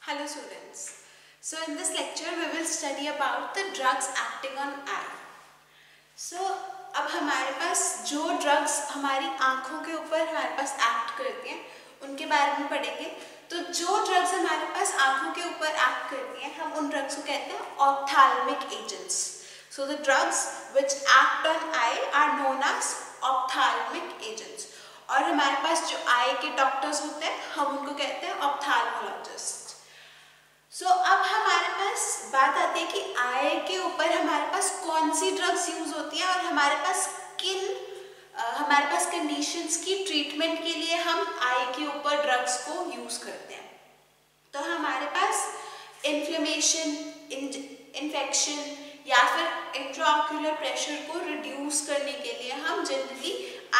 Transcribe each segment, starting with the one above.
Hello students. So in this lecture we will study about the drugs acting on eye. So अब हमारे पास जो drugs हमारी आँखों के ऊपर हमारे पास एक्ट करती हैं उनके बारे में पढ़ेंगे. तो जो ड्रग्स हमारे पास आँखों के ऊपर एक्ट करती हैं हम उन ड्रग्स को कहते हैं ophthalmic agents. So the drugs which act on eye are known as ophthalmic agents. और हमारे पास जो आई के डॉक्टर्स होते हैं हम उनको कहते हैं ऑप्थाल्मोलॉजिस्ट. सो अब हमारे पास बात आती है कि आई के ऊपर हमारे पास कौन सी ड्रग्स यूज होती हैं और हमारे पास कंडीशंस की ट्रीटमेंट के लिए हम आई के ऊपर ड्रग्स को यूज करते हैं. तो हमारे पास इन्फ्लेमेशन, इन्फेक्शन या फिर इंट्राऑक्यूलर प्रेशर को रिड्यूस करने के लिए हम जनरली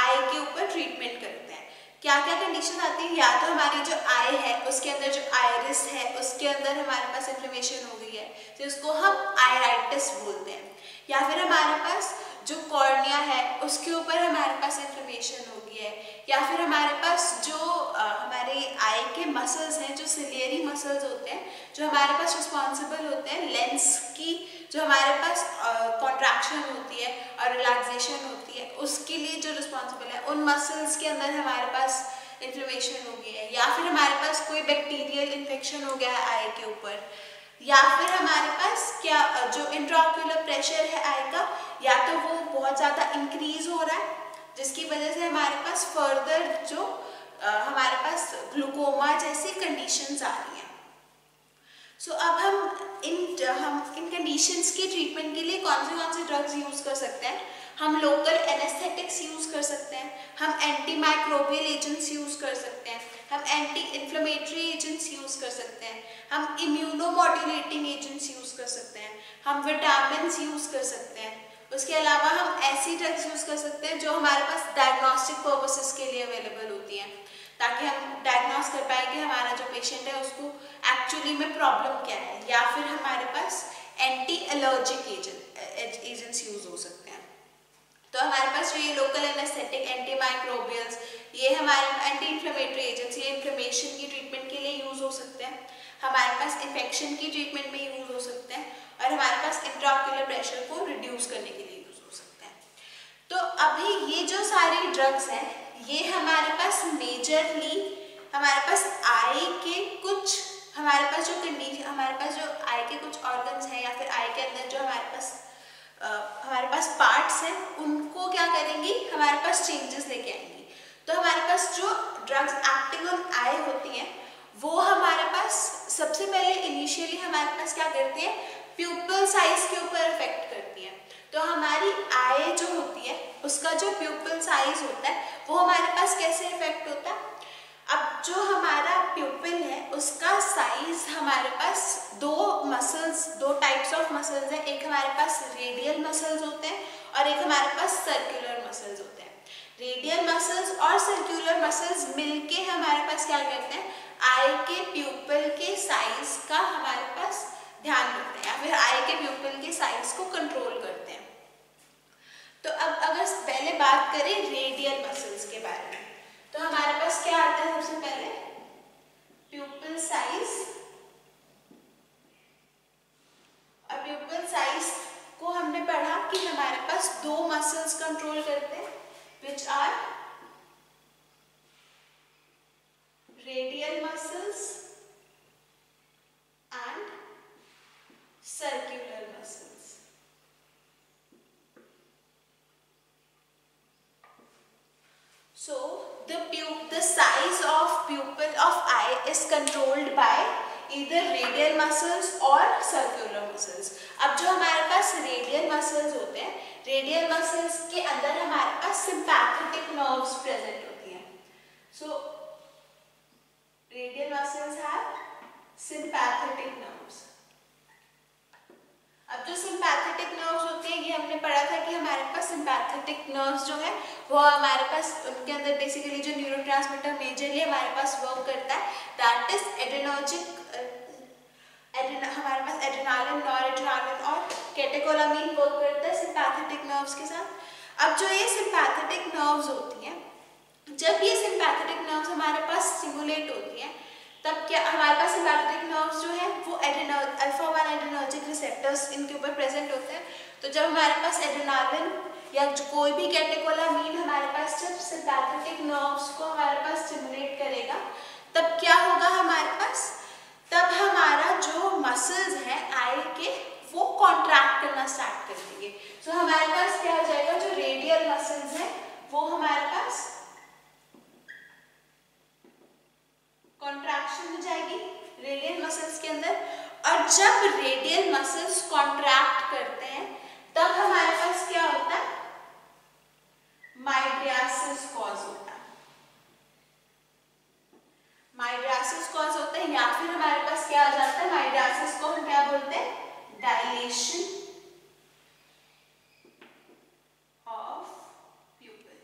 आई के ऊपर ट्रीटमेंट करते हैं. क्या क्या कंडीशन आती है? या तो हमारी जो आई है उसके अंदर जो आयरिस है उसके अंदर हमारे पास इन्फ्लेमेशन हो गई है तो इसको हम आयराइटिस बोलते हैं. या फिर हमारे पास जो कॉर्निया है उसके ऊपर हमारे पास इन्फ्लेमेशन हो गई है. या फिर हमारे पास जो हमारे आई के मसल्स हैं, जो सिलियरी मसल्स होते हैं, जो हमारे पास रिस्पॉन्सिबल होते हैं लेंस की, जो हमारे पास कॉन्ट्रैक्शन होती है और रिलैक्सेशन होती है, उसके लिए जो रिस्पॉन्सिबल है उन मसल्स के अंदर हमारे पास इन्फ्लेमेशन हो गई है. या फिर हमारे पास कोई बैक्टीरियल इन्फेक्शन हो गया है आई के ऊपर. या फिर हमारे पास क्या जो इंट्राऑक्यूलर प्रेशर है आई का या तो वो बहुत ज़्यादा इंक्रीज हो रहा है जिसकी वजह से हमारे पास फर्दर जो हमारे पास ग्लूकोमा जैसी कंडीशंस आ रही हैं. सो अब हम इन कंडीशंस के ट्रीटमेंट के लिए कौन से ड्रग्स यूज़ कर सकते हैं. हम लोकल एनेस्थेटिक्स यूज़ कर सकते हैं, हम एंटी माइक्रोबियल एजेंट्स यूज़ कर सकते हैं, हम एंटी इन्फ्लेमेटरी एजेंट्स यूज़ कर सकते हैं, हम इम्यूनोमॉड्यूलेटिंग एजेंट्स यूज़ कर सकते हैं, हम विटामिन्स यूज़ कर सकते हैं. उसके अलावा हम ऐसी ड्रग्स यूज़ कर सकते हैं जो हमारे पास डायग्नोस्टिक पर्पसेस के लिए अवेलेबल होती हैं ताकि हम डायग्नोस कर पाए कि हमारा जो पेशेंट है उसको एक्चुअली में प्रॉब्लम क्या है. या फिर हमारे पास एंटी एलर्जिक एजेंट्स यूज़ हो सकते हैं. तो हमारे पास जो ये लोकल एनेस्थेटिक, एंटी माइक्रोबियल्स, ये हमारे एंटी इन्फ्लेमेटरी एजेंट्स, ये इन्फ्लेमेशन की ट्रीटमेंट के लिए यूज़ हो सकते हैं. हमारे पास इन्फेक्शन की ट्रीटमेंट में यूज़ हो सकते हैं और हमारे पास इंट्राऑक्यूलर प्रेशर को रिड्यूस करने के लिए यूज़ हो सकते हैं. तो अभी ये जो सारी ड्रग्स हैं ये हमारे पास मेजरली हमारे पास आई के कुछ हमारे पास जो आई के कुछ ऑर्गन्स हैं या फिर आई के अंदर जो हमारे पास पार्ट्स हैं उनको क्या करेंगी, हमारे पास चेंजेस लेके आएंगी. तो हमारे पास जो ड्रग्स एक्टिंग ऑन आई होती हैं वो हमारे पास सबसे पहले इनिशियली हमारे पास क्या करती है, प्यूपल साइज के ऊपर इफेक्ट करती है. तो हमारी आई जो होती है उसका जो प्यूपल साइज होता है वो हमारे पास कैसे इफेक्ट होता है. अब जो हमारा प्यूपिल है उसका साइज हमारे पास दो टाइप्स ऑफ मसल्स हैं. एक हमारे पास रेडियल मसल्स होते हैं और एक हमारे पास सर्कुलर मसल्स होते हैं. रेडियल मसल्स और सर्कुलर मसल्स मिलके हमारे पास क्या करते हैं, आई के प्यूपिल के साइज का हमारे पास ध्यान रखते हैं या फिर आई के प्यूपिल के साइज को कंट्रोल करते हैं. तो अब अगर पहले बात करें रेडियल मसल्स के बारे में तो हमारे पास क्या आता है, सबसे पहले प्यूपिल साइज. और प्यूपिल साइज को हमने पढ़ा कि हमारे पास दो मसल्स कंट्रोल करते हैं which are radial muscles and circular muscles. So the size of pupil of eye is controlled by either radial muscles or circular muscles. अब जो हमारे पास radial muscles होते हैं, radial muscles के अंदर हमारे पास sympathetic nerves present होती हैं. So radial muscles have sympathetic nerves. अब जो सिंपैथेटिक नर्व्स होते हैं ये हमने पढ़ा था कि हमारे पास सिंपैथेटिक नर्व्स जो है वो हमारे पास उनके अंदर बेसिकली जो न्यूरोट्रांसमीटर मेजरली हमारे पास वर्क करता है दैट इज हमारे पास एड्रेनालिन, नॉरएड्रेनालिन और कैटेकोलामीन वर्क करता है सिंपैथेटिक नर्व्स के साथ. अब जो ये सिंपैथेटिक नर्व्स होती हैं, जब ये सिंपैथेटिक नर्व्स हमारे पास स्टिमुलेट होती हैं तब क्या हमारे पास सिंपैथेटिक नर्व्स जो है वो अल्फा 1 एड्रेनर्जिक रिसेप्टर्स इनके ऊपर प्रेजेंट होते हैं। तो जब हमारे पास एड्रेनालिन या कोई भी कैटेकोलामीन हमारे पास जब सिंपैथेटिक नर्व्स को हमारे पास स्टिमुलेट करेगा तब क्या होगा हमारे पास, तब हमारा जो मसल्स हैं आई के वो कॉन्ट्रैक्ट करना स्टार्ट कर देंगे। तो हमारे पास क्या हो जाएगा, जो रेडियल मसल्स हैं वो हमारे पास कॉन्ट्रैक्शन हो जाएगी रेडियल मसल्स के अंदर। और जब रेडियल मसल्स कॉन्ट्रैक्ट करते हैं तब हमारे पास क्या होता है, माइड्रियासिस कॉज होता है। माइड्रियासिस कॉज होता है या फिर हमारे पास क्या आ जाता है, माइड्रियासिस को हम क्या बोलते हैं, डायलेशन ऑफ प्यूपिल।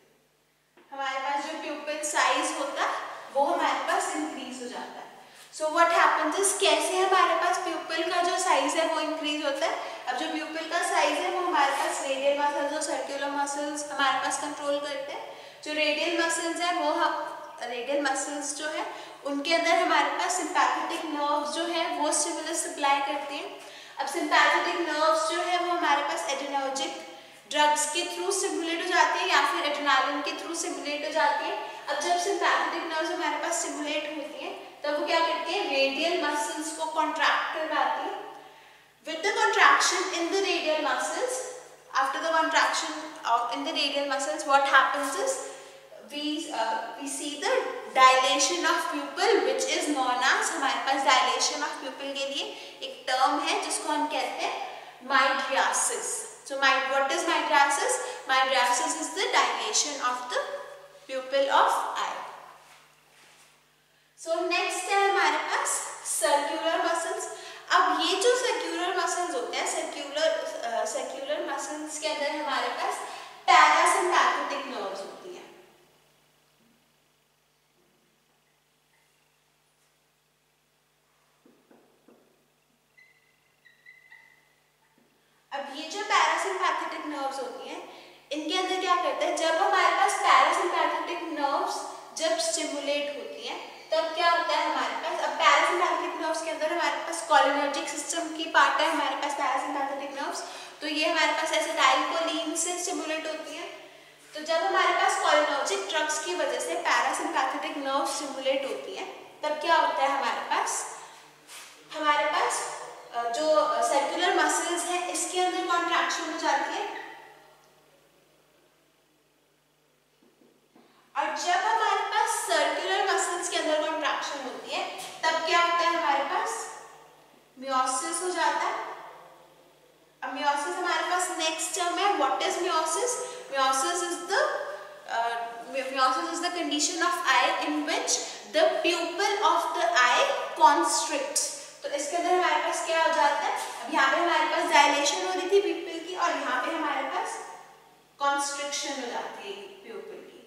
हमारे पास जो प्यूपिल साइज होता है वो हमारे पास इंक्रीज हो जाता है। सो व्हाट हैपेंस इज, कैसे हमारे पास प्यूपिल का जो साइज है वो इंक्रीज होता है। अब जो प्यूपिल का साइज है वो हमारे पास रेडियल मसल्स और सर्कुलर मसल्स हमारे पास कंट्रोल करते हैं। जो रेडियल मसल्स है वो रेडियल मसल्स जो है उनके अंदर हमारे पास सिंपैथेटिक नर्व्स जो है वो स्टिमुलस सप्लाई करते हैं। अब सिंपैथेटिक नर्व्स जो है वो हमारे पास एड्रेनर्जिक ड्रग्स के थ्रू स्टिमुलेट हो जाती है या फिर एड्रेनालिन के थ्रू स्टिमुलेट हो जाती है। अब जब सिंपैथेटिक नर्व्स हमारे पास स्टिमुलेट होती है तब वो क्या करती है, रेडियल मसल्स को कॉन्ट्रैक्ट करवाती है। With the contraction in the radial muscles, after the contraction in the radial muscles what happens is we see the dilation of pupil which is known as, हमारे पास dilation of pupil के लिए एक term है जिसको हम कहते हैं mydriasis. So what is mydriasis? Mydriasis is the dilation of the pupil of eye. So next है हमारे पास circular muscles. अब ये जो circular muscles होते हैं, circular muscles के अंदर हमारे पास parasympathetic nerves होती हैं। अब ये जो पैरासिम्पैथेटिक नर्व्स होती हैं इनके अंदर क्या करते हैं, जब हमारे पास पैरासिम्पैथेटिक नर्व्स जब स्टिमुलेट होती हैं तब क्या होता है हमारे पास, अब पैरासिम्पैथेटिक नर्व्स के अंदर हमारे पास कोलिनर्जिक सिस्टम की पार्ट है हमारे पास पैरासिम्पैथेटिक नर्व्स। तो ये हमारे पास एसिटाइलकोलिन से स्टिमुलेट होती है। तो जब हमारे पास कोलिनर्जिक ड्रग्स की वजह से पैरासिम्पैथेटिक नर्व स्टिमुलेट होती है तब क्या होता है हमारे पास जो सर्कुलर मसल्स है इसके अंदर कॉन्ट्रैक्शन हो जाती है। और जब हमारे पास सर्कुलर मसल्स के अंदर कॉन्ट्रैक्शन होती है तब क्या होता है हमारे पास, मियोसिस हो जाता है। अब मियोसिस हमारे पास नेक्स्ट टर्म है। What is miosis? Miosis is the condition of eye in which the pupil of the eye constricts. तो इसके अंदर हमारे पास क्या हो जाता है, अब यहाँ पे हमारे पास डायलेशन हो रही थी प्यूपिल की और यहाँ पे हमारे पास कॉन्स्ट्रिक्शन हो जाती है प्यूपिल की।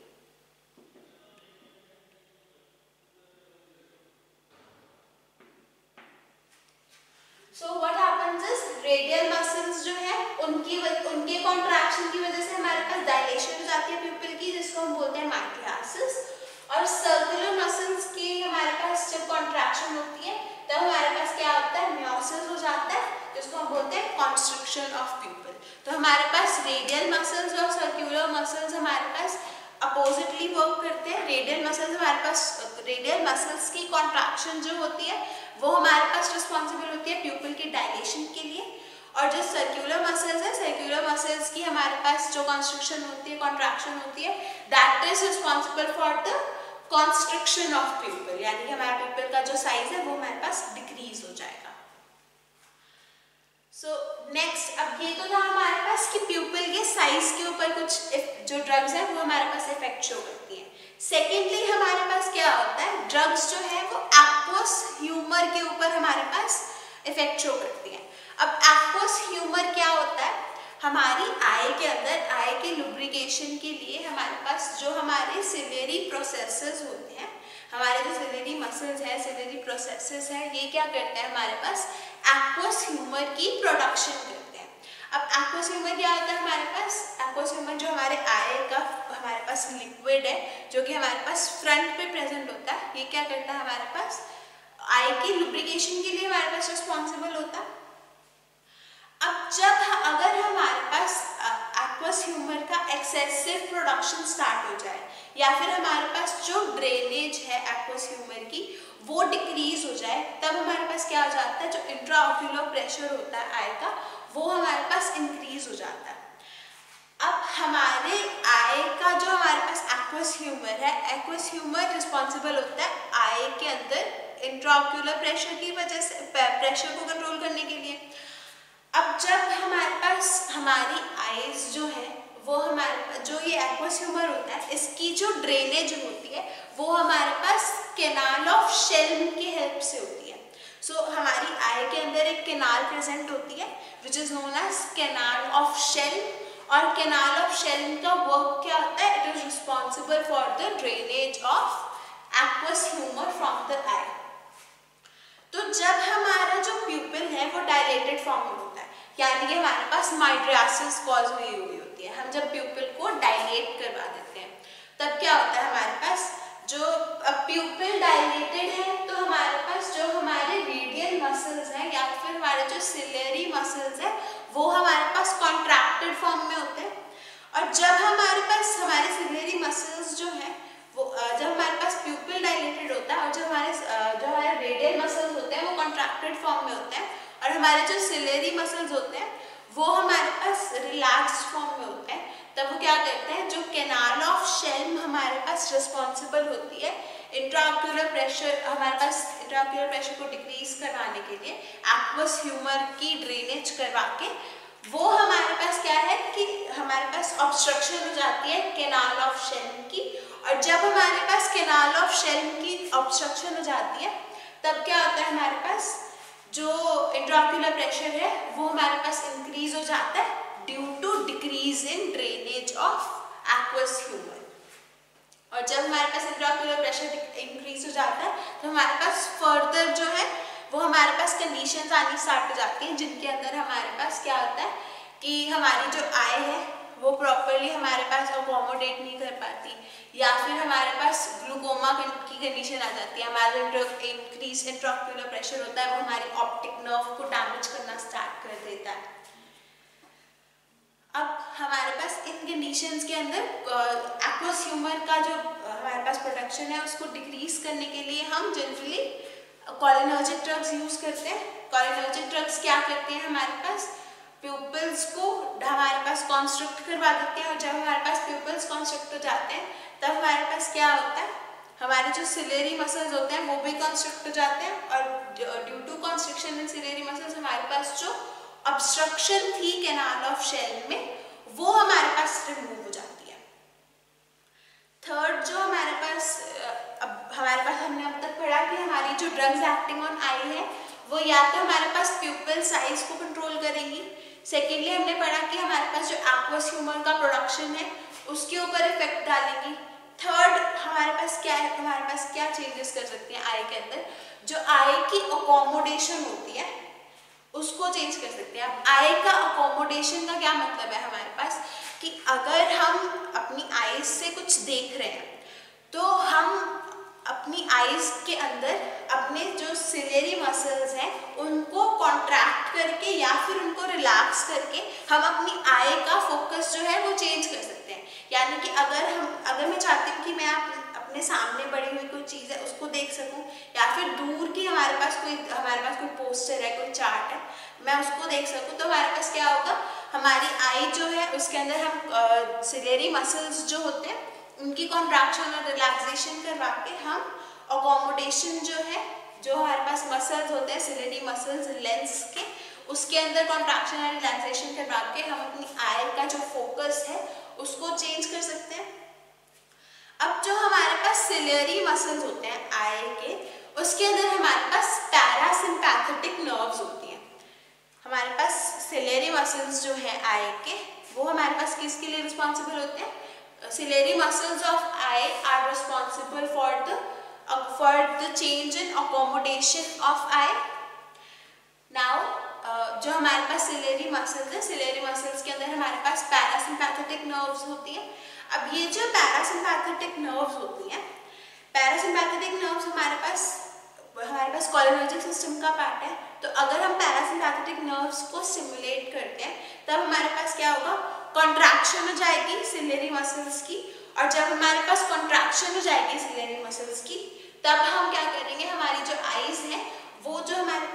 So what happens is, radial muscles जो है उनके कॉन्ट्रैक्शन की वजह से हमारे पास डायलेशन हो जाती है प्यूपिल की जिसको हम बोलते हैं माइक्रोसिस। और सर्कुलर मसल्स की हमारे पास जब कॉन्ट्रैक्शन होती है तब हमारे पास क्या होता है, मियोसिस हो जाता है जिसको हम बोलते हैं कॉन्स्ट्रिक्शन ऑफ प्यूपिल। तो हमारे पास रेडियल मसल्स और सर्कुलर मसल्स हमारे पास अपोजिटली वर्क करते हैं। रेडियल मसल्स की कॉन्ट्रैक्शन जो होती है वो हमारे पास रिस्पॉन्सिबल होती है प्यूपिल की डायलेशन के लिए। और जो सर्कुलर मसल्स है, सर्कुलर मसल्स की हमारे पास जो कॉन्स्ट्रिक्शन होती है, कॉन्ट्रैक्शन होती है, that is responsible for the constriction of प्यूपिल, यानी कि हमारे प्यूपिल का जो साइज है वो हमारे पास डिक्रीज हो जाएगा। सो नेक्स्ट, अब ये तो था हमारे पास कि प्यूपिल के साइज के ऊपर कुछ जो ड्रग्स है वो हमारे पास इफेक्ट शो करती है। सेकेंडली हमारे पास क्या होता है, ड्रग्स जो है वो एक्वस ह्यूमर के ऊपर हमारे पास इफेक्ट शो करती है। अब एक्वस ह्यूमर क्या होता है, हमारी आई के अंदर आई के लुब्रिकेशन के लिए हमारे पास जो हमारे सिलेरी प्रोसेसेस होते हैं, हमारे जो सिलेरी मसल्स हैं, सिलेरी प्रोसेसेस हैं, ये क्या करते हैं हमारे पास एक्वस ह्यूमर की प्रोडक्शन करते हैं। अब एक्वस ह्यूमर क्या होता है हमारे पास, एक्वस ह्यूमर जो हमारे आई का हमारे पास लिक्विड है जो कि हमारे पास फ्रंट पे प्रेजेंट होता है, ये क्या करता है हमारे पास आई की लुब्रिकेशन के लिए हमारे पास रिस्पॉन्सिबल होता है। अब जब अगर हमारे पास एक्वस ह्यूमर का एक्सेसिव प्रोडक्शन स्टार्ट हो जाए या फिर हमारे पास जो ड्रेनेज है एक्वस ह्यूमर की वो डिक्रीज हो जाए, तब हमारे पास क्या हो जाता है, जो इंट्राऑक्यूलर प्रेशर होता है आई का वो हमारे पास इंक्रीज हो जाता है। अब हमारे आई का जो हमारे पास एक्वस ह्यूमर है, एक्वस ह्यूमर रिस्पॉन्सिबल होता है आई के अंदर इंट्राऑक्यूलर प्रेशर की वजह से, प्रेशर को कंट्रोल करने के लिए। अब जब हमारे पास हमारी आईज जो है वो हमारे जो ये एक्वस ह्यूमर होता है इसकी जो ड्रेनेज होती है वो हमारे पास कैनाल ऑफ शेल्म की हेल्प से होती है। सो हमारी आई के अंदर एक कैनाल प्रेजेंट होती है which is known as canal of Schlemm, और कैनाल ऑफ शेल्म का वर्क क्या होता है, it is responsible for the drainage of aqueous humour from the eye. तो जब हमारा जो प्यूपिल है वो डायलेटेड फॉर्म में होता है, यानी कि हमारे पास माइड्रासिस कॉज हुई होती है, हम जब प्यूपिल को डायलेट करवा देते हैं तब क्या होता है हमारे पास जो प्यूपिल डायलेटेड है तो हमारे पास जो हमारे रेडियल मसल्स हैं या फिर हमारे जो सिलेरी मसल्स हैं वो हमारे पास कॉन्ट्रैक्टेड फॉर्म में होते हैं। और जब हमारे पास हमारे सिलेरी मसल्स जो हैं वो जब हमारे पास प्यूपिल डायलेटेड होता है और जो हमारे रेडियल मसल्स होते हैं वो कॉन्ट्रैक्टेड फॉर्म में होते हैं, और हमारे जो सिलेरी मसल्स होते हैं वो हमारे पास रिलैक्स्ड फॉर्म में होते हैं, तब वो क्या करते हैं, जो कैनाल ऑफ शेल्म हमारे पास रिस्पॉन्सिबल होती है इंट्राऑक्यूलर प्रेशर, हमारे पास इंट्राऑक्यूलर प्रेशर को डिक्रीज करवाने के लिए एक्वस ह्यूमर की ड्रेनेज करवा के, वो हमारे पास क्या है कि हमारे पास ऑब्स्ट्रक्शन हो जाती है कैनाल ऑफ शेल्म की। और जब हमारे पास कैनाल ऑफ शेल्म की ऑब्स्ट्रक्शन हो जाती है तब क्या होता है, हमारे पास जो इंट्राऑक्यूलर प्रेशर है वो हमारे पास इंक्रीज हो जाता है due to decrease in drainage of aqueous humour. और जब हमारे पास इंट्राऑक्यूलर प्रेशर इंक्रीज हो जाता है तो हमारे पास फर्दर जो है वो हमारे पास कंडीशंस आनी स्टार्ट हो जाती हैं जिनके अंदर हमारे पास क्या होता है कि हमारी जो आई है वो प्रॉपरली हमारे पास अकोमोडेट नहीं कर पाती, या फिर हमारे पास ग्लूकोमा की कंडीशन आ जाती है, हमारा जो इंक्रीज इंट्राऑक्यूलर प्रेशर होता है वो हमारी ऑप्टिक नर्व को डैमेज करना स्टार्ट कर देता है। अब हमारे पास इन कंडीशंस के अंदर एक्वस ह्यूमर का जो हमारे पास प्रोडक्शन है उसको डिक्रीज करने के लिए हम जनरली कोलिनर्जिक ड्रग्स यूज करते हैं। कोलिनर्जिक ड्रग्स क्या करते हैं, हमारे पास प्यूपल्स को हमारे पास कॉन्स्ट्रक्ट करवा देते हैं, और जब हमारे पास प्यूपल्स कॉन्स्ट्रक्ट हो जाते हैं तब हमारे पास क्या होता है, हमारे जो सिलेरी मसल्स होते हैं वो भी कॉन्स्ट्रक्ट हो जाते हैं, और due to construction in ciliary muscles हमारे पास जो ऑब्स्ट्रक्शन थी कैनाल ऑफ शेल्म में वो हमारे पास रिमूव हो जाती है। थर्ड जो हमारे पास हमने अब तक पढ़ा कि हमारी जो ड्रग्स एक्टिंग ऑन आई है वो या तो हमारे पास प्यूपिल साइज को कंट्रोल करेंगी, सेकेंडली हमने पढ़ा कि हमारे पास जो एक्वस ह्यूमर का प्रोडक्शन है उसके ऊपर इफेक्ट डालेंगी, थर्ड हमारे पास क्या है, हमारे पास क्या चेंजेस कर सकती हैं आई के अंदर, जो आई की अकोमोडेशन होती है उसको चेंज कर सकते हैं। अब आई का अकोमोडेशन का क्या मतलब है हमारे पास कि अगर हम अपनी आईज से कुछ देख रहे हैं तो हम अपनी आईज के अंदर अपने जो सिलेरी मसल्स हैं उनको कॉन्ट्रैक्ट करके या फिर उनको रिलैक्स करके हम अपनी आई का फोकस जो है वो चेंज कर सकते हैं। यानी कि अगर मैं चाहती हूँ कि मैं अपने सामने पड़ी हुई कोई चीज़ है उसको देख सकूं, या फिर दूर की हमारे पास कोई पोस्टर है, कोई चार्ट है, मैं उसको देख सकूं, तो हमारे पास क्या होगा, हमारी आई जो है उसके अंदर हम सिलेरी मसल्स जो होते हैं उनकी कॉन्ट्रैक्शन और रिलैक्सेशन करवा के हम अकोमोडेशन जो है, जो हमारे पास मसल्स होते हैं सिलेरी मसल्स लेंस के, उसके अंदर कॉन्ट्रैक्शन और रिलैक्सेशन करवा के हम अपनी आई का जो फोकस है उसको चेंज कर सकते हैं। अब जो हमारे पास सिलेरी मसल्स होते हैं आई के, उसके अंदर हमारे पास पैरासिम्पैथेटिक नर्व्स होती हैं। हमारे पास सिलेरी मसल्स जो है आई के वो हमारे पास किसके लिए रिस्पॉन्सिबल होते हैं, ciliary muscles of eye are responsible for the change in accommodation of eye. Now जो हमारे पास सिलेरी मसल्स है, सिलेरी मसल्स के अंदर हमारे पास पैरासिम्पैथेटिक नर्व्स होती हैं। अब ये जो पैरासिम्पैथेटिक नर्व्स होती हैं, पैरासिम्पैथेटिक नर्व्स हमारे पास पास कोलिनर्जिक सिस्टम का पार्ट है, तो अगर हम पैरासिम्पैथेटिक नर्व्स को स्टिमुलेट करते हैं तब हमारे पास क्या होगा, कॉन्ट्रैक्शन हो जाएगी सिलियरी मसल्स की, और जब हमारे पास कॉन्ट्रैक्शन हो जाएगी सिलियरी मसल्स की तब हम क्या करेंगे, हमारी जो आईज है वो जो हमारे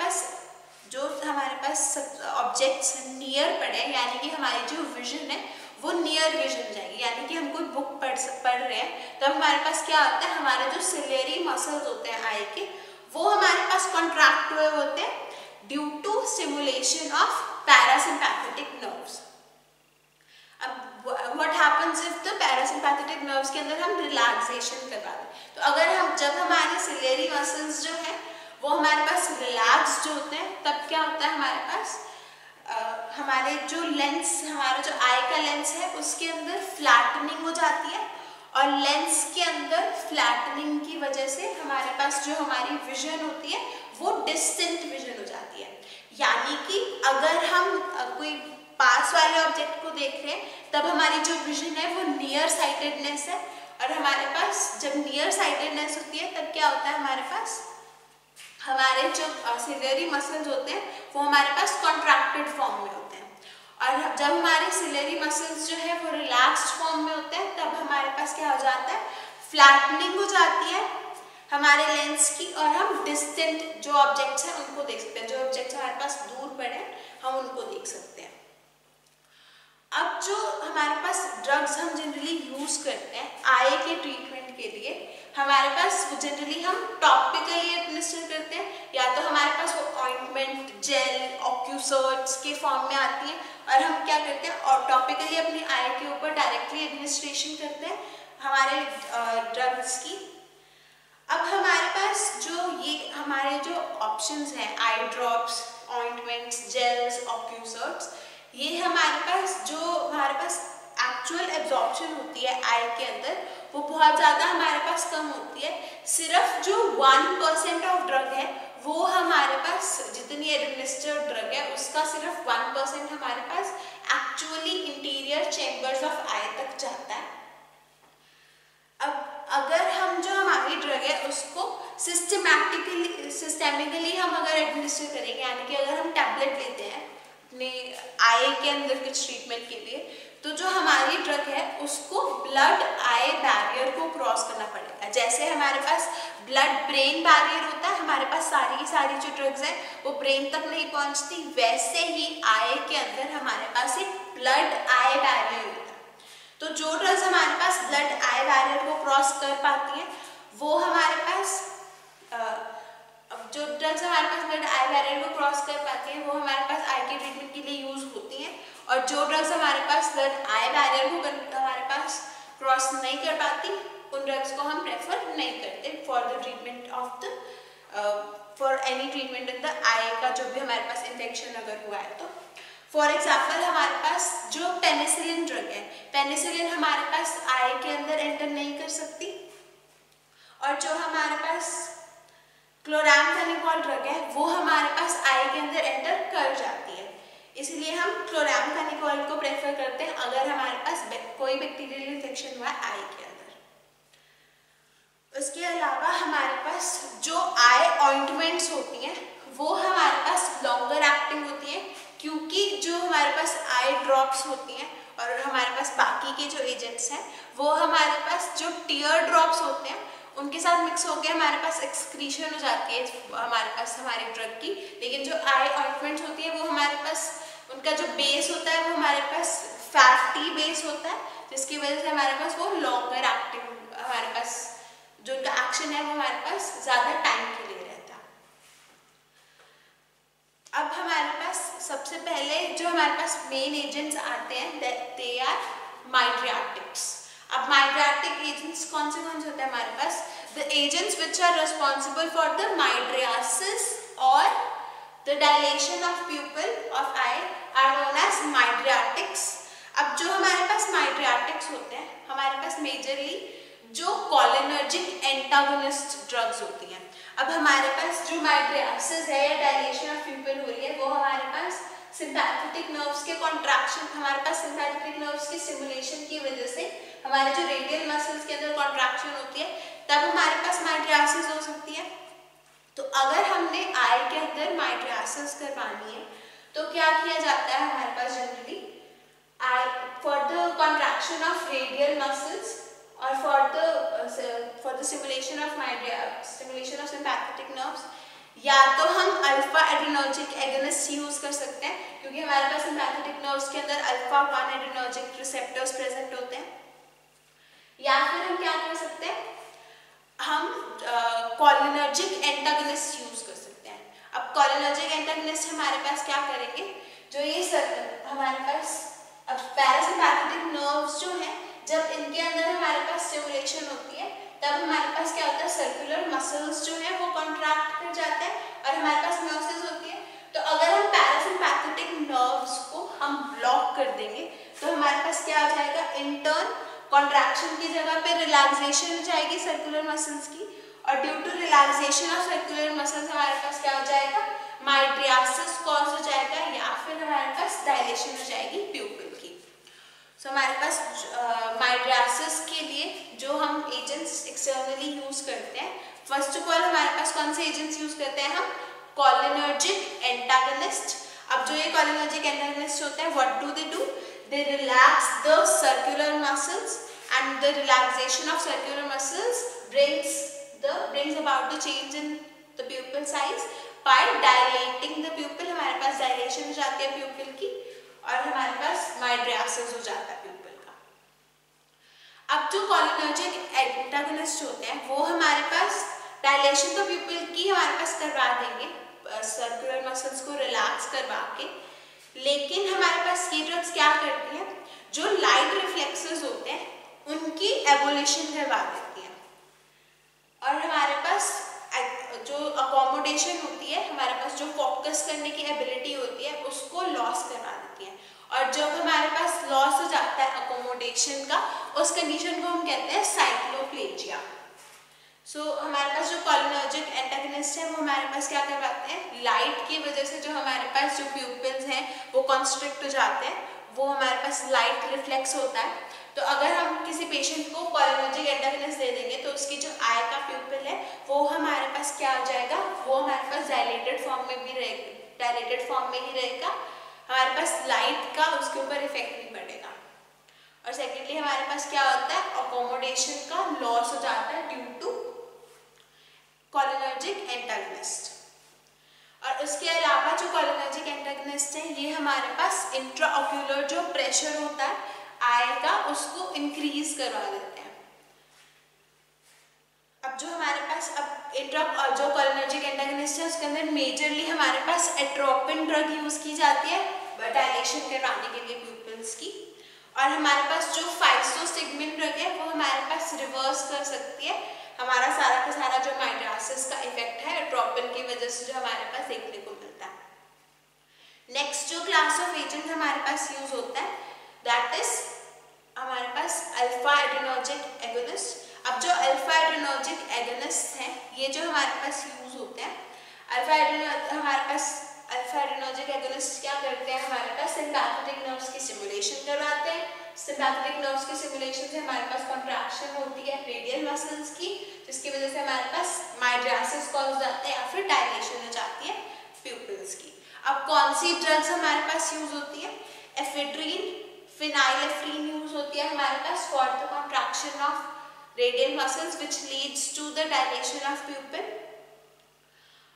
पास ऑब्जेक्ट्स नियर पड़े, यानी कि हमारी जो विजन है वो नियर विजन हो जाएगी, यानी कि हम कोई बुक पढ़ रहे हैं तो हमारे पास क्या होता है, हमारे जो सिलेरी मसल्स होते हैं आई के वो हमारे पास कॉन्ट्रैक्ट हुए होते हैं due to stimulation of parasympathetic nerves. अब what happens if the parasympathetic nerves के अंदर हम रिलैक्सेशन करवा दें, तो अगर हम जब हमारे सिलेरी मसल्स जो है वो हमारे पास रिलैक्स जो होते हैं तब क्या होता है, हमारे पास हमारे जो लेंस, हमारा जो आई का लेंस है उसके अंदर फ्लैटनिंग हो जाती है, और लेंस के अंदर फ्लैटनिंग की वजह से हमारे पास जो हमारी विजन होती है वो डिस्टेंट विजन हो जाती है, यानी कि अगर हम कोई पास वाले ऑब्जेक्ट को देख रहे हैं तब हमारी जो विजन है वो नियर साइटेडनेस है, और हमारे पास जब नियर साइटेडनेस होती है तब क्या होता है, हमारे पास हमारे जो सिलेरी मसल्स होते हैं वो हमारे पास कॉन्ट्रैक्टेड फॉर्म में होते हैं, और जब हमारे सिलेरी मसल्स जो है वो रिलैक्स्ड फॉर्म में होते हैं तब हमारे पास क्या हो जाता है, फ्लैटनिंग हो जाती है हमारे लेंस की, और हम डिस्टेंट जो ऑब्जेक्ट्स हैं उनको देख सकते हैं, जो ऑब्जेक्ट्स हमारे पास दूर पड़े हम उनको देख सकते हैं। अब जो हमारे पास ड्रग्स हम जनरली यूज करते हैं आई के ट्रीटमेंट के लिए, हमारे पास जनरली हम टॉपिकली एडमिनिस्टर करते हैं, या तो हमारे पास वो ऑइंटमेंट, जेल, ऑक्यूसर्ट्स के फॉर्म में आती हैं, और हम क्या करते हैं और टॉपिकली अपनी आई के ऊपर डायरेक्टली एडमिनिस्ट्रेशन करते हैं हमारे ड्रग्स की। अब हमारे पास जो ये हमारे जो ऑप्शंस हैं, आई ड्रॉप्स, ऑइंटमेंट्स, जेल्स, ऑक्यूसर्ट्स, ये हमारे पास जो हमारे पास एक्चुअल एब्जॉर्प्शन होती है आई के अंदर वो बहुत ज़्यादा हमारे पास कम होती है, सिर्फ जो 1% ऑफ ड्रग है वो हमारे पास, जितनी एडमिनिस्टर्ड ड्रग है उसका सिर्फ 1% हमारे पास एक्चुअली इंटीरियर चेम्बर्स ऑफ आई तक जाता है। अब अगर हम जो हमारी ड्रग है उसको सिस्टेमिकली हम अगर एडमिनिस्टर करेंगे, यानी कि अगर हम टैबलेट लेते हैं अपने आई के अंदर कुछ ट्रीटमेंट के लिए, तो जो हमारी ड्रग है उसको ब्लड आई बैरियर को क्रॉस करना पड़ेगा। जैसे हमारे पास ब्लड ब्रेन बैरियर होता है, हमारे पास सारी की सारी जो ड्रग्स हैं वो ब्रेन तक नहीं पहुंचती, वैसे ही आई के अंदर हमारे पास एक ब्लड आई बैरियर होता है। तो जो ड्रग्स हमारे पास ब्लड आई बैरियर को क्रॉस कर पाती हैं वो हमारे पास जो ड्रग्स हमारे पास ब्लड आई बैरियर को क्रॉस कर पाती हैं वो हमारे पास आई के ट्रीटमेंट के लिए यूज होती हैं, और जो ड्रग्स हमारे पास ब्लड आई बैरियर को हमारे पास क्रॉस नहीं कर पाती उन ड्रग्स को हम प्रेफर नहीं करते for the treatment of the for any treatment in the eye का जो भी हमारे पास इन्फेक्शन अगर हुआ है तो। फॉर एग्जाम्पल हमारे पास जो पेनिसिलिन ड्रग है, पेनिसिलिन हमारे पास आई के अंदर एंटर नहीं कर सकती, और जो हमारे पास क्लोरामफेनिकोल ड्रग है वो हमारे पास आई के अंदर एंटर कर जाती है, इसलिए हम क्लोरामफेनिकोल को प्रेफर करते हैं अगर हमारे पास कोई बैक्टीरियल इन्फेक्शन हुआ है आई के अंदर। उसके अलावा हमारे पास जो आई ऑइंटमेंट्स होती हैं वो हमारे पास लॉन्गर एक्टिंग होती हैं, क्योंकि जो हमारे पास आई ड्रॉप्स होती हैं और हमारे पास बाकी के जो एजेंट्स हैं वो हमारे पास जो टीयर ड्रॉप्स होते हैं उनके साथ मिक्स होकर हमारे पास एक्सक्रीशन हो जाती है हमारे पास हमारे ड्रग की, लेकिन जो आई ऑइंटमेंट्स होती है वो हमारे पास उनका जो बेस होता है वो हमारे पास फैटी बेस होता है, जिसकी वजह से हमारे पास वो लॉन्गर एक्टिंग, हमारे पास जो उनका एक्शन है वो हमारे पास ज़्यादा टाइम के लिए रहता है। अब हमारे पास सबसे पहले जो हमारे पास मेन एजेंट्स आते हैं दे आर माइड्रियाटिक्स। अब माइड्रियाटिक एजेंट्स कौन से होते हैं हमारे पास? The agents which are responsible for the mydriasis और the dilation of pupil of eye are known as mydriatics. अब जो हमारे पास माइड्रियाटिक्स होते हैं हमारे पास मेजरली जो कोलिनर्जिक एंटागोनिस्ट ड्रग्स होती हैं। अब हमारे पास जो माइड्रियासिस है या डायलेशन ऑफ प्यूपिल हो रही है वो हमारे पास सिंपैथेटिक नर्व्स के कॉन्ट्रैक्शन, हमारे पास सिंपैथेटिक नर्व्स की स्टिमुलेशन की वजह से हमारे जो रेडियल मसल्स के अंदर कॉन्ट्रैक्शन होती है तब हमारे पास माइड्रियासिस हो सकती है। तो अगर हमने आई के अंदर माइड्रासिस करवानी है तो क्या किया जाता है हमारे पास generally, eye for the contraction of radial muscles और for the stimulation of sympathetic nerves, या तो हम अल्फा एड्रेनर्जिक एगोनिस्ट यूज कर सकते हैं क्योंकि हमारे पास सिम्पैथेटिक नर्व्स के अंदर अल्फा 1 एड्रेनर्जिक रिसेप्टर्स प्रेजेंट होते हैं, या फिर हम क्या कर सकते हैं, हम कोलिनर्जिक एंटागोनिस्ट यूज कर सकते हैं। अब कोलिनर्जिक एंटागोनिस्ट हमारे पास क्या करेंगे, जो ये हमारे पास अब पैरासिम्पैथेटिक नर्व्स जो है, जब इनके अंदर हमारे पास स्टिमुलेशन होती है तब हमारे पास क्या होता है, सर्कुलर मसल्स जो है वो कॉन्ट्रैक्ट कर जाते हैं और हमारे पास म्योसिस होती है। तो अगर हम पैरासिम्पैथेटिक नर्व्स को हम ब्लॉक कर देंगे तो हमारे पास क्या आ जाएगा, इंटर्न कॉन्ट्रैक्शन की जगह पे रिलैक्सेशन हो जाएगी सर्कुलर मसल्स की, और due to relaxation of circular muscles हमारे पास क्या हो जाएगा, माइड्रासिस कॉज हो जाएगा, या फिर हमारे पास डायलेशन हो जाएगी प्यूपिल की। सो हमारे पास माइड्रासिस के लिए जो हम एजेंट्स एक्सटर्नली यूज करते हैं, फर्स्ट ऑफ ऑल हमारे पास कौन से एजेंट्स यूज करते हैं हम, कोलिनर्जिक एंटागोनिस्ट। अब जो ये कोलिनर्जिक एंटागोनिस्ट होते हैं, what do they relax the circular muscles, and the relaxation of circular muscles brings about the change in the pupil size by dilating the pupil। हमारे पास dilation हो जाती है pupil की और हमारे पास माइड्रासिस हो जाता है pupil का। अब जो कोलिनर्जिक एंटागोनिस्ट होते हैं वो हमारे पास डायलेशन तो pupil की हमारे पास करवा देंगे, सर्कुलर मसल्स को रिलैक्स करवा के, लेकिन हमारे पास ये ड्रग्स क्या करती हैं, जो लाइट रिफ्लेक्सेस होते हैं उनकी एबोलिशन करवा देती हैं, और हमारे पास जो अकोमोडेशन होती है, हमारे पास जो फोकस करने की एबिलिटी होती है उसको लॉस करवा देती हैं। और जब हमारे पास लॉस हो जाता है अकोमोडेशन का, उस कंडीशन को हम कहते हैं साइक्लोप्लेजिया। हमारे पास जो कोलिनर्जिक एंटागोनिस्ट है वो हमारे पास क्या करवाते हैं, लाइट की वजह से जो हमारे पास जो प्यूपिल्स हैं वो कॉन्स्ट्रिक्ट हो जाते हैं, वो हमारे पास लाइट रिफ्लेक्स होता है। तो अगर हम किसी पेशेंट को कोलिनर्जिक एंटागोनिस्ट दे देंगे तो उसकी जो आई का प्यूपिल है वो हमारे पास क्या हो जाएगा, वो हमारे पास डायलेटेड फॉर्म में ही रहेगा, हमारे पास लाइट का उसके ऊपर इफेक्ट नहीं पड़ेगा। और सेकेंडली हमारे पास क्या होता है, अकोमोडेशन का लॉस हो जाता है ड्यू टू कोलिनर्जिक एंटागोनिस्ट। और उसके अलावा जो कोलिनर्जिक एंटागोनिस्ट है ये हमारे पास इंट्राऑक्यूलर जो प्रेशर होता है आई का उसको इंक्रीज करवा देते हैं। अब जो हमारे पास जो कोलिनर्जिक एंटागोनिस्ट है उसके अंदर मेजरली हमारे पास एट्रोपिन ड्रग यूज की जाती है डायलेशन करवाने के लिए प्यूपिल्स की, और हमारे पास जो फाइसोस्टिग्मिन ड्रग है वो हमारे पास रिवर्स कर सकती है हमारा सारा का सारा जो माइड्रासिस का इफेक्ट है एट्रोपिन की वजह से जो हमारे पास देखने को मिलता है। नेक्स्ट जो क्लास ऑफ एजेंट हमारे पास यूज होता है दैट इज हमारे पास अल्फा एड्रेनर्जिक एगोनिस्ट। अब जो अल्फा एड्रेनर्जिक एगोनिस्ट हैं ये जो हमारे पास यूज होते हैं, अल्फा एड्रेनर्जिक एगोनिस्ट क्या करते हैं, हमारे पास सिम्पैथेटिक नर्व्स की स्टिमुलेशन करवाते हैं। सिम्पैथेटिक नर्व्स की स्टिमुलेशन से हमारे पास कॉन्ट्रैक्शन होती है रेडियल मसल्स की, जिसकी वजह से हमारे पास माइड्रासिस कॉज हो जाते हैं या फिर डायलेशन हो जाती है प्यूपिल्स की। अब कौन सी ड्रग्स हमारे पास यूज होती है, एफेड्रीन, फिनाइलेफ्रीन यूज होती है हमारे पास for the contraction of radial muscles which leads to the dilation of pupil.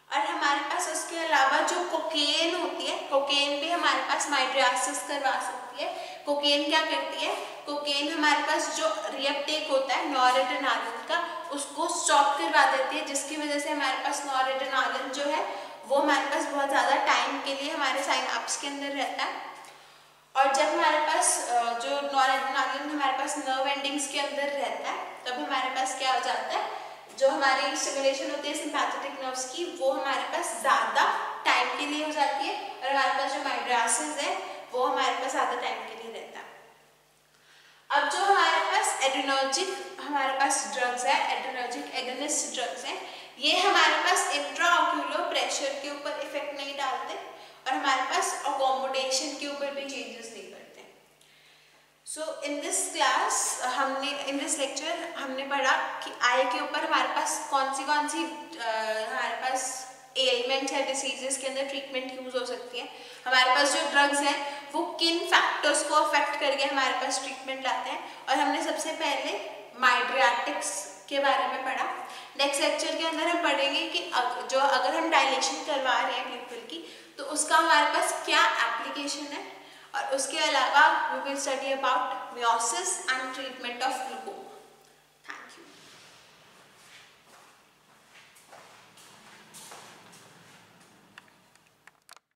और हमारे पास उसके अलावा जो कोकेन होती है, कोकेन भी हमारे पास माइड्रासिस करवा सकती है। कोकेन क्या करती है, कोकेन हमारे पास जो रिएप्टेक होता है नॉरएड्रेनालिन का उसको स्टॉप करवा देती है, जिसकी वजह से हमारे पास नॉरएड्रेनालिन जो है वो हमारे पास बहुत ज़्यादा टाइम के लिए हमारे साइनाप्स के अंदर रहता है। और जब हमारे पास जो नॉरएड्रेनालिन हमारे पास नर्व एंडिंग्स के अंदर रहता है तब हमारे पास क्या हो जाता है, जो हमारी स्टिमुलेशन होती है सिम्पैथेटिक नर्व्स की वो हमारे पास ज़्यादा टाइम के लिए हो जाती है, और हमारे पास जो माइड्रासिस है वो हमारे पास ज़्यादा टाइम के लिए रहता है। अब जो हमारे पास एड्रेनर्जिक हमारे पास ड्रग्स है, एड्रेनर्जिक एगोनिस्ट ड्रग्स हैं, ये हमारे पास इंट्राऑक्यूलर प्रेशर के ऊपर इफेक्ट नहीं डालते और हमारे पास अकोमोडेशन के ऊपर भी चेंजेस नहीं करते। सो इन दिस लेक्चर हमने पढ़ा कि आई के ऊपर हमारे पास कौन सी हमारे पास एलिमेंट्स या डिसीजेस के अंदर ट्रीटमेंट यूज हो सकती है, हमारे पास जो ड्रग्स हैं वो किन फैक्टर्स को अफेक्ट करके हमारे पास ट्रीटमेंट लाते हैं, और हमने सबसे पहले माइड्रियाटिक्स के बारे में पढ़ा। नेक्स्ट लेक्चर के अंदर हम पढ़ेंगे कि अगर हम डायलेशन करवा रहे हैं पीपल की तो उसका हमारे पास क्या एप्लीकेशन है, और उसके अलावा we will study about miosis and treatment of glaucoma.